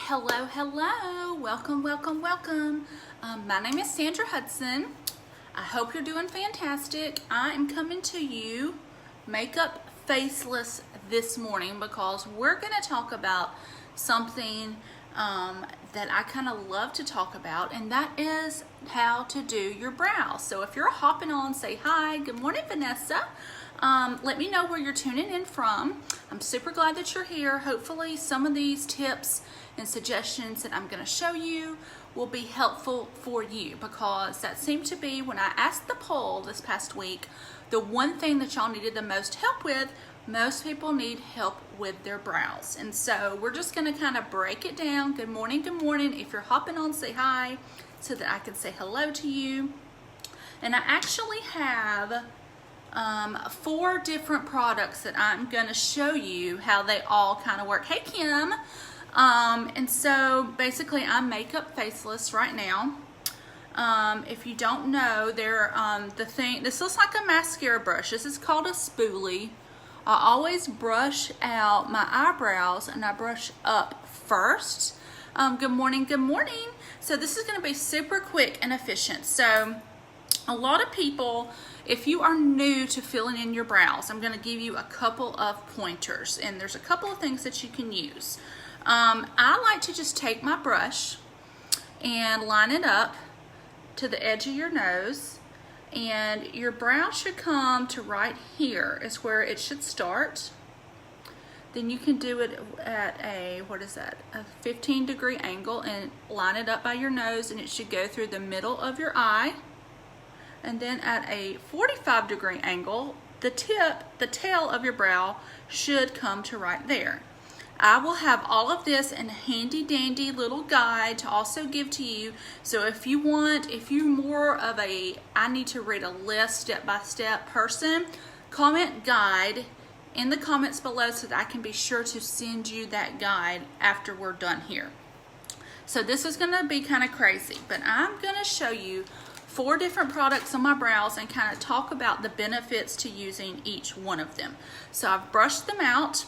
Hello, hello, welcome. My name is Sandra Hudson. I hope you're doing fantastic. I am coming to you makeup faceless this morning because we're going to talk about something that I kind of love to talk about, and that is how to do your brows. So if you're hopping on, say hi. Good morning, Vanessa. Let me know where you're tuning in from. I'm super glad that you're here. Hopefully some of these tips and suggestions that I'm going to show you will be helpful for you, because that seemed to be, when I asked the poll this past week, the one thing that y'all needed the most help with. Most people need help with their brows, and so we're just going to kind of break it down. Good morning. If you're hopping on, say hi so that I can say hello to you. And I actually have 4 different products that I'm going to show you how they all kind of work. Hey, Kim. And so basically I'm makeup faceless right now. If you don't know, this looks like a mascara brush. This is called a spoolie. I always brush out my eyebrows and I brush up first. Good morning. So this is going to be super quick and efficient. So a lot of people, if you are new to filling in your brows, I'm going to give you a couple of pointers, and there's a couple of things that you can use. I like to just take my brush and line it up to the edge of your nose, and your brow should come to right here is where it should start. Then you can do it at a 15-degree angle and line it up by your nose, and it should go through the middle of your eye. And then at a 45-degree angle, the tail of your brow should come to right there. I will have all of this in a handy dandy little guide to also give to you. So if you're more of a, I need to read a list step-by-step person, comment guide in the comments below so that I can be sure to send you that guide after we're done here. So this is going to be kind of crazy, but I'm going to show you 4 different products on my brows and kind of talk about the benefits to using each one of them. So I've brushed them out.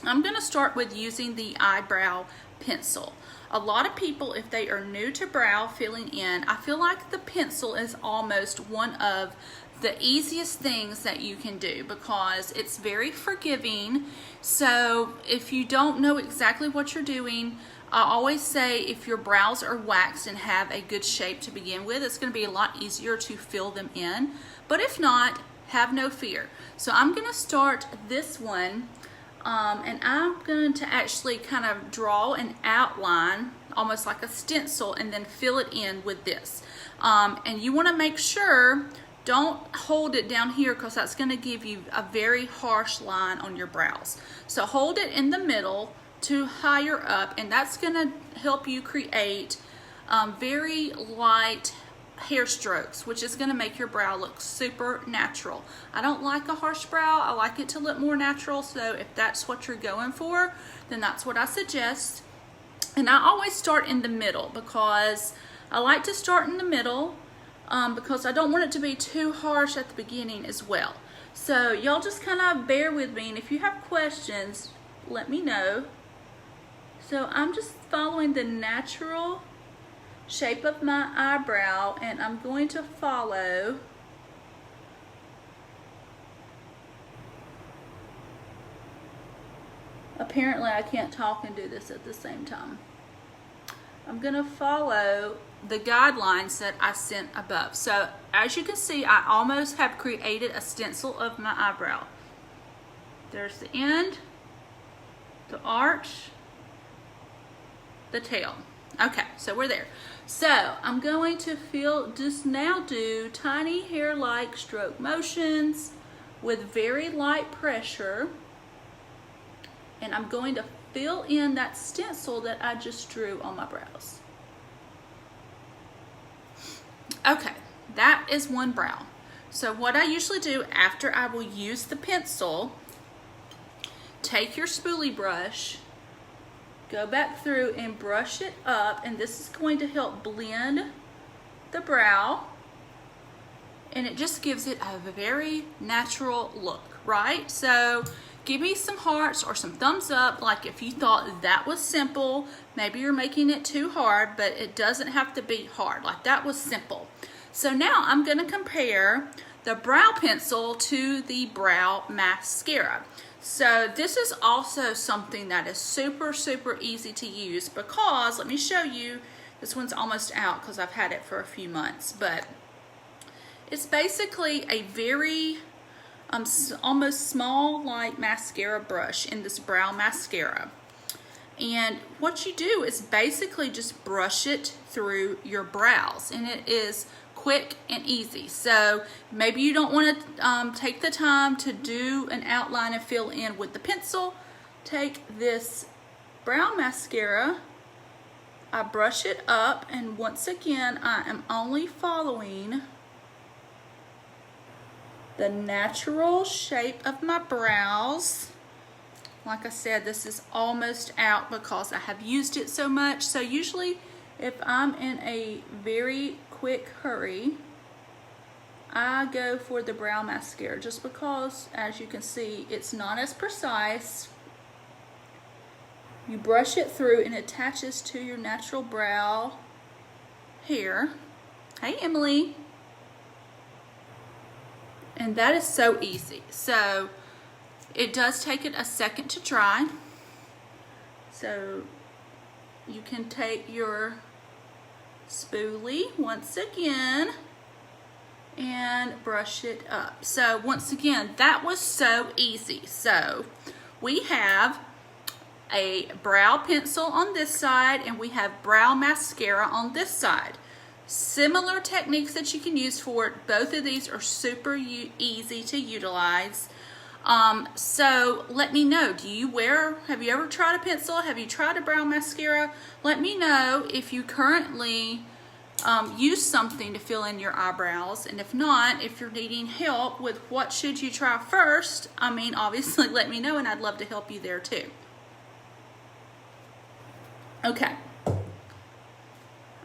I'm going to start with using the eyebrow pencil. A lot of people, if they are new to brow filling in, I feel like the pencil is almost one of the easiest things that you can do because it's very forgiving. So if you don't know exactly what you're doing, I always say if your brows are waxed and have a good shape to begin with, it's going to be a lot easier to fill them in. But if not, have no fear. So I'm going to start this one. And I'm going to actually kind of draw an outline, almost like a stencil, and then fill it in with this. And you want to make sure, don't hold it down here because that's going to give you a very harsh line on your brows. So hold it in the middle to higher up, and that's going to help you create very light hair strokes, which is going to make your brow look super natural. I don't like a harsh brow. I like it to look more natural. So if that's what you're going for, then that's what I suggest. And I always start in the middle because I like to start in the middle because I don't want it to be too harsh at the beginning as well. So y'all just kind of bear with me, and if you have questions, let me know. So I'm just following the natural shape of my eyebrow, and I'm going to follow apparently I can't talk and do this at the same time. I'm going to follow the guidelines that I sent above. So as you can see, I almost have created a stencil of my eyebrow. There's the end, the arch, the tail. Okay, so we're there. So I'm going to just now do tiny hair-like stroke motions with very light pressure. And I'm going to fill in that stencil that I just drew on my brows. Okay, that is one brow. So what I usually do after I will use the pencil, take your spoolie brush, go back through and brush it up, and this is going to help blend the brow, and it just gives it a very natural look, right? So give me some hearts or some thumbs up, like if you thought that was simple. Maybe you're making it too hard, but it doesn't have to be hard. Like that was simple. So now I'm gonna compare the brow pencil to the brow mascara. So this is also something that is super, super easy to use because, let me show you, this one's almost out because I've had it for a few months, but it's basically a very almost small like mascara brush in this brow mascara. And what you do is basically just brush it through your brows, and it is quick and easy. So maybe you don't want to take the time to do an outline and fill in with the pencil. Take this brow mascara, I brush it up, and once again I am only following the natural shape of my brows. Like I said, this is almost out because I have used it so much. So usually if I'm in a very quick hurry, I go for the brow mascara just because, as you can see, it's not as precise. You brush it through and it attaches to your natural brow hair. Hey, Emily. And that is so easy. So it does take it a second to dry. So you can take your spoolie once again and brush it up. So once again, that was so easy. So we have a brow pencil on this side and we have brow mascara on this side. Similar techniques that you can use for it. Both of these are super easy to utilize. So let me know, have you ever tried a pencil? Have you tried a brow mascara? Let me know if you currently use something to fill in your eyebrows, and if not, if you're needing help with what should you try first, I mean, obviously let me know and I'd love to help you there too. Okay.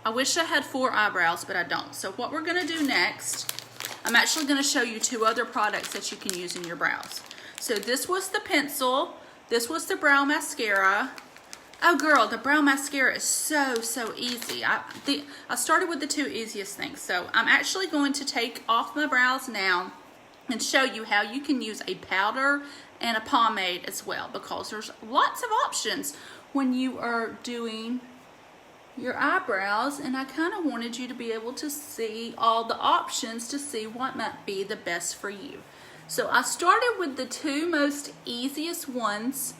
I wish I had 4 eyebrows, but I don't. So what we're gonna do next, I'm actually gonna show you 2 other products that you can use in your brows. So this was the pencil, this was the brow mascara. Oh girl, the brow mascara is so easy. I started with the 2 easiest things. So I'm actually going to take off my brows now and show you how you can use a powder and a pomade as well, because there's lots of options when you are doing your eyebrows, and I kind of wanted you to be able to see all the options to see what might be the best for you. So I started with the 2 most easiest ones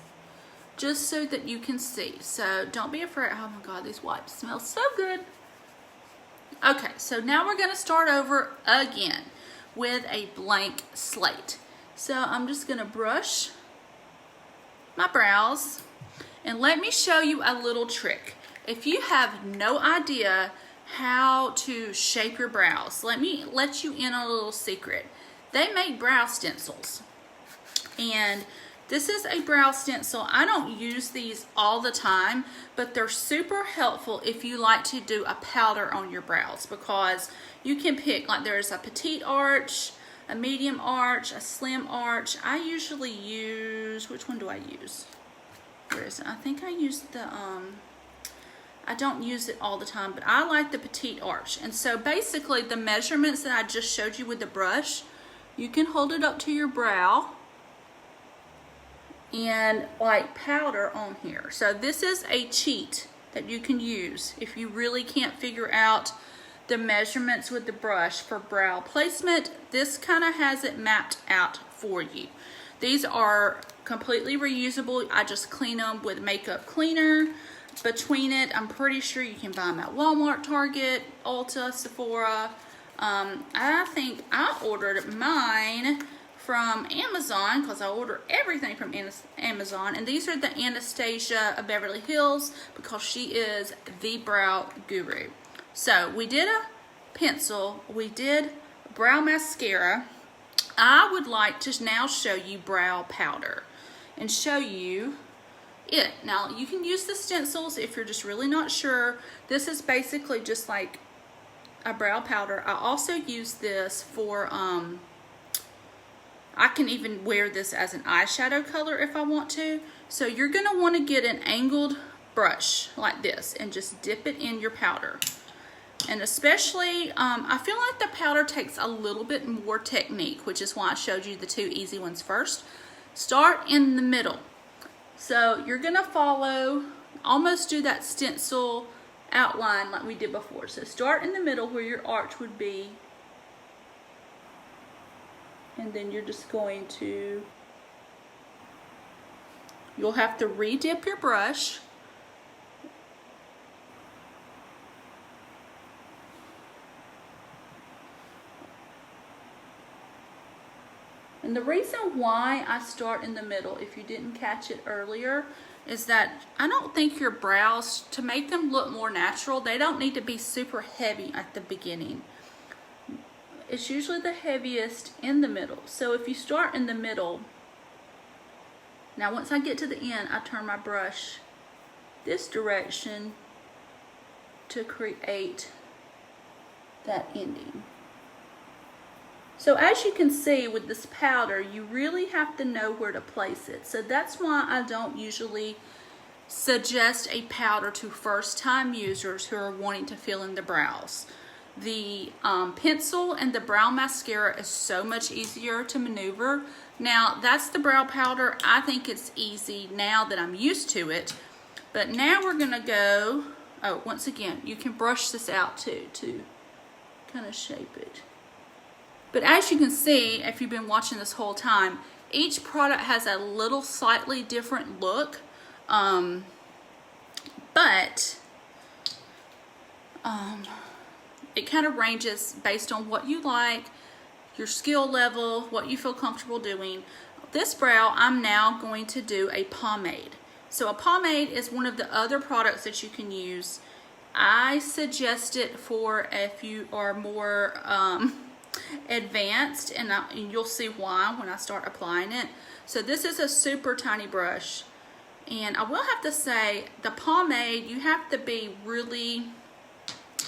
just so that you can see. So don't be afraid. Oh my God, these wipes smell so good. Okay, so now we're gonna start over again with a blank slate. So I'm just gonna brush my brows, and let me show you a little trick. If you have no idea how to shape your brows, let me let you in on a little secret. They make brow stencils, and this is a brow stencil. I don't use these all the time, but they're super helpful if you like to do a powder on your brows, because you can pick, like there's a petite arch, a medium arch, a slim arch. I usually use, which one do I use? Where is it? I think I use the, I don't use it all the time, but I like the petite arch. And so basically the measurements that I just showed you with the brush, you can hold it up to your brow and like powder on here. So this is a cheat that you can use if you really can't figure out the measurements with the brush for brow placement. This kind of has it mapped out for you. These are completely reusable. I just clean them with makeup cleaner. Between it, I'm pretty sure you can buy them at Walmart, Target, Ulta, Sephora. I think I ordered mine from Amazon because I order everything from Amazon. And these are the Anastasia of Beverly Hills because she is the brow guru. So we did a pencil, we did brow mascara. I would like to now show you brow powder and show you it. Now you can use the stencils if you're just really not sure. This is basically just like a brow powder. I also use this for I can even wear this as an eyeshadow color if I want to. So you're gonna wanna get an angled brush like this and just dip it in your powder. And especially, I feel like the powder takes a little bit more technique, which is why I showed you the two easy ones first. Start in the middle. So you're gonna follow, almost do that stencil outline like we did before. So start in the middle where your arch would be, and then you're just going to, you'll have to re-dip your brush. And the reason why I start in the middle, if you didn't catch it earlier, is that I don't think your brows, to make them look more natural, they don't need to be super heavy at the beginning. It's usually the heaviest in the middle. So if you start in the middle, now once I get to the end, I turn my brush this direction to create that ending. So as you can see with this powder, you really have to know where to place it. So that's why I don't usually suggest a powder to first-time users who are wanting to fill in the brows. The pencil and the brow mascara is so much easier to maneuver. Now that's the brow powder. I think it's easy now that I'm used to it. But now we're gonna go, oh, once again, you can brush this out too to kind of shape it. But as you can see, if you've been watching this whole time, each product has a little slightly different look. But it kind of ranges based on what you like, your skill level, what you feel comfortable doing. This brow, I'm now going to do a pomade. So a pomade is one of the other products that you can use. I suggest it for if you are more advanced, and you'll see why when I start applying it. So this is a super tiny brush, and I will have to say the pomade, you have to be really,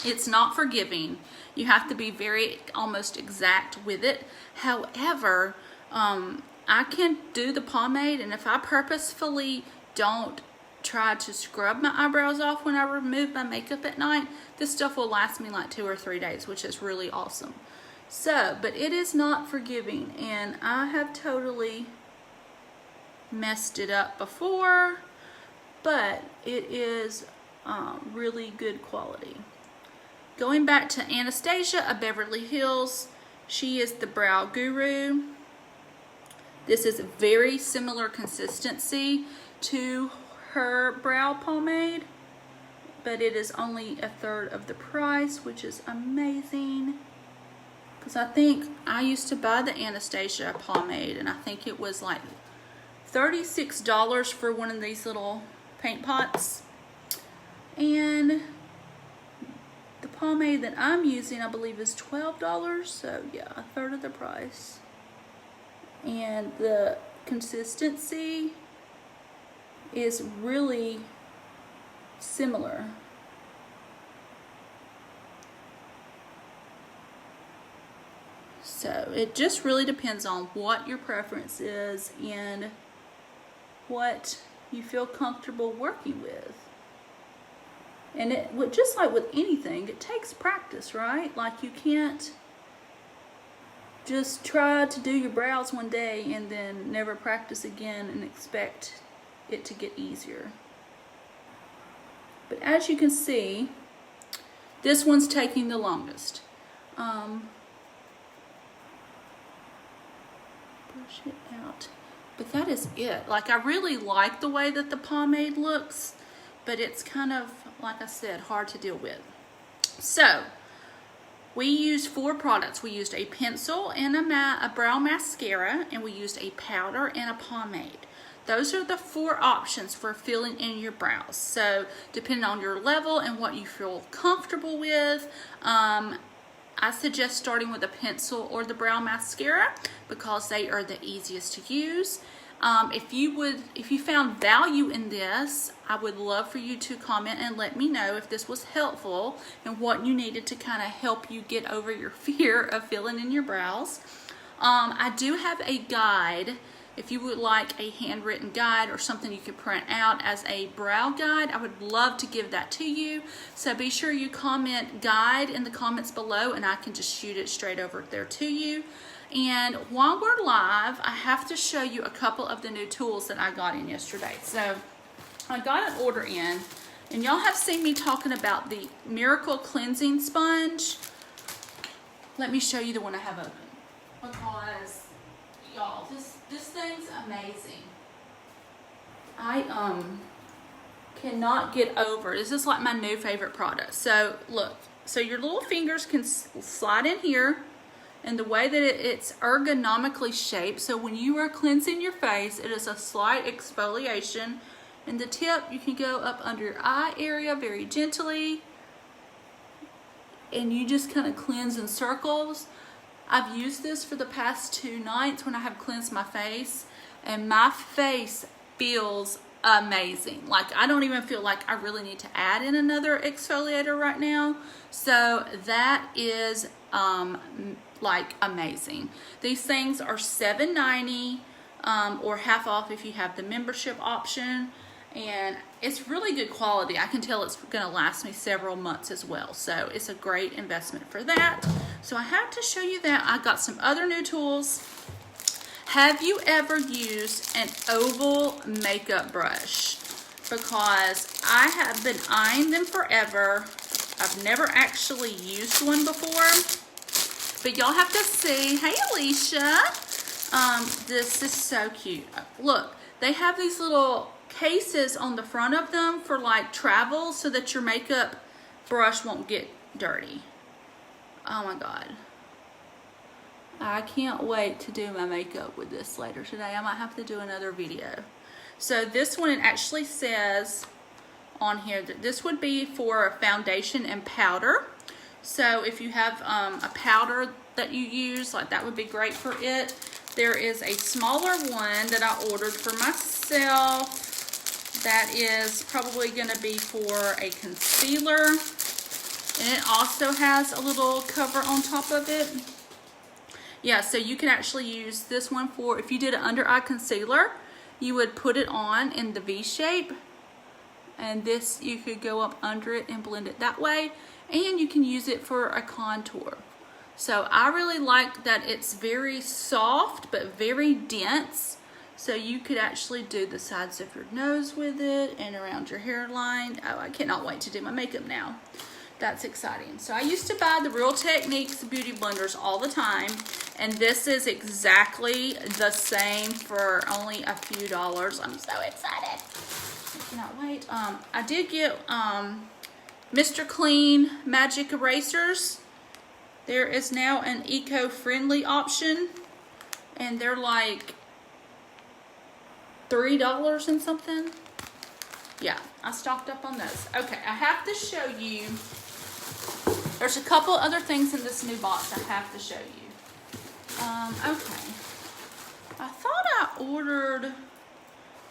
it's not forgiving. You have to be very almost exact with it. However, I can do the pomade, and if I purposefully don't try to scrub my eyebrows off when I remove my makeup at night, this stuff will last me like 2 or 3 days, which is really awesome. So, but it is not forgiving, and I have totally messed it up before, but it is really good quality. Going back to Anastasia of Beverly Hills, she is the brow guru. This is a very similar consistency to her brow pomade, but it is only 1/3 of the price, which is amazing. Because I think I used to buy the Anastasia pomade, and I think it was like $36 for one of these little paint pots. And the pomade that I'm using, I believe, is $12. So yeah, 1/3 of the price. And the consistency is really similar. So it just really depends on what your preference is and what you feel comfortable working with. And it, just like with anything, it takes practice, right? Like you can't just try to do your brows one day and then never practice again and expect it to get easier. But as you can see, this one's taking the longest. Brush it out. But that is it. Like, I really like the way that the pomade looks, but it's kind of, like I said, hard to deal with. So we used 4 products. We used a pencil and a brow mascara, and we used a powder and a pomade. Those are the 4 options for filling in your brows. So depending on your level and what you feel comfortable with, I suggest starting with a pencil or the brow mascara because they are the easiest to use. If you found value in this, I would love for you to comment and let me know if this was helpful and what you needed to kind of help you get over your fear of filling in your brows. I do have a guide. If you would like a handwritten guide or something you could print out as a brow guide, I would love to give that to you. So be sure you comment guide in the comments below and I can just shoot it straight over there to you. And while we're live, I have to show you a couple of the new tools that I got in yesterday. So I got an order in, and y'all have seen me talking about the Miracle Cleansing Sponge. Let me show you the one I have open, because y'all, this thing's amazing. I cannot get over. This is like my new favorite product. So look, so your little fingers can slide in here, and the way that it's ergonomically shaped, so when you are cleansing your face, it is a slight exfoliation. And the tip, you can go up under your eye area very gently, and you just kind of cleanse in circles. I've used this for the past 2 nights when I have cleansed my face, and my face feels amazing. Like, I don't even feel like I really need to add in another exfoliator right now. So that is like amazing. These things are $7.90 or half off if you have the membership option. And it's really good quality. I can tell it's gonna last me several months as well. So it's a great investment for that. So I have to show you that. I got some other new tools. Have you ever used an oval makeup brush? Because I have been eyeing them forever. I've never actually used one before, but y'all have to see. Hey, Alicia. This is so cute. Look, they have these little cases on the front of them for like travel, so that your makeup brush won't get dirty. Oh my God. I can't wait to do my makeup with this later today. I might have to do another video. So this one, it actually says on here that this would be for foundation and powder. So if you have a powder that you use, like that would be great for it. There is a smaller one that I ordered for myself. That is probably going to be for a concealer. And it also has a little cover on top of it. Yeah, so you can actually use this one for, if you did an under eye concealer, you would put it on in the V shape. And this, you could go up under it and blend it that way. And you can use it for a contour. So I really like that it's very soft but very dense. So you could actually do the sides of your nose with it and around your hairline. Oh, I cannot wait to do my makeup now. That's exciting. So I used to buy the Real Techniques beauty blenders all the time, and this is exactly the same for only a few dollars. I'm so excited. I cannot wait. I did get Mr. Clean Magic Erasers. There is now an eco-friendly option, and they're like $3 and something. Yeah, I stocked up on those. Okay, I have to show you. There's a couple other things in this new box I have to show you. Okay. I thought I ordered.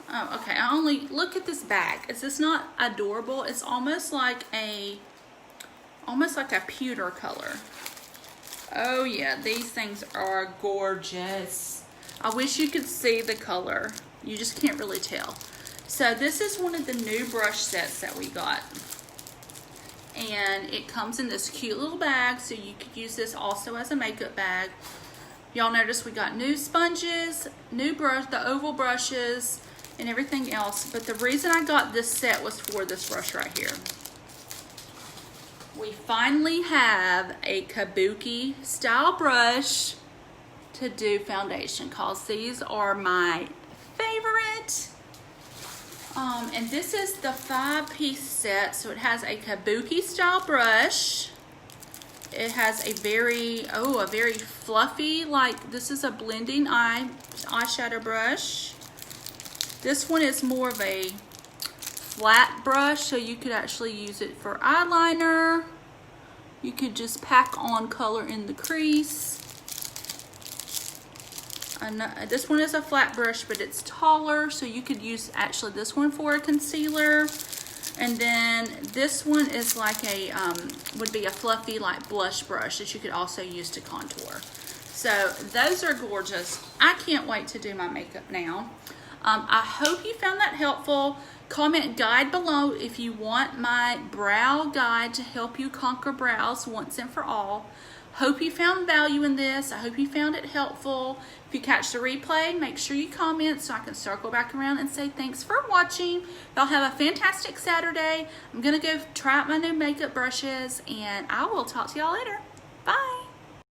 Oh, okay. I only look at this bag. Is this not adorable? It's almost like a pewter color. Oh yeah, these things are gorgeous. I wish you could see the color. You just can't really tell. So this is one of the new brush sets that we got. And it comes in this cute little bag, so you could use this also as a makeup bag. Y'all notice we got new sponges, new brush, the oval brushes, and everything else. But the reason I got this set was for this brush right here. We finally have a kabuki style brush to do foundation, cause these are my favorite. And this is the 5-piece set, so it has a kabuki style brush. It has a very fluffy, like this is a blending eyeshadow brush. This one is more of a flat brush, so you could actually use it for eyeliner. You could just pack on color in the crease. This one is a flat brush, but it's taller, so you could use actually this one for a concealer. And then this one is like a would be a fluffy like blush brush that you could also use to contour. So So those are gorgeous. I can't wait to do my makeup now. I hope you found that helpful. Comment guide below if you want my brow guide to help you conquer brows once and for all. Hope you found value in this. I hope you found it helpful. If you catch the replay, make sure you comment so I can circle back around and say thanks for watching. Y'all have a fantastic Saturday. I'm gonna go try out my new makeup brushes, and I will talk to y'all later. Bye.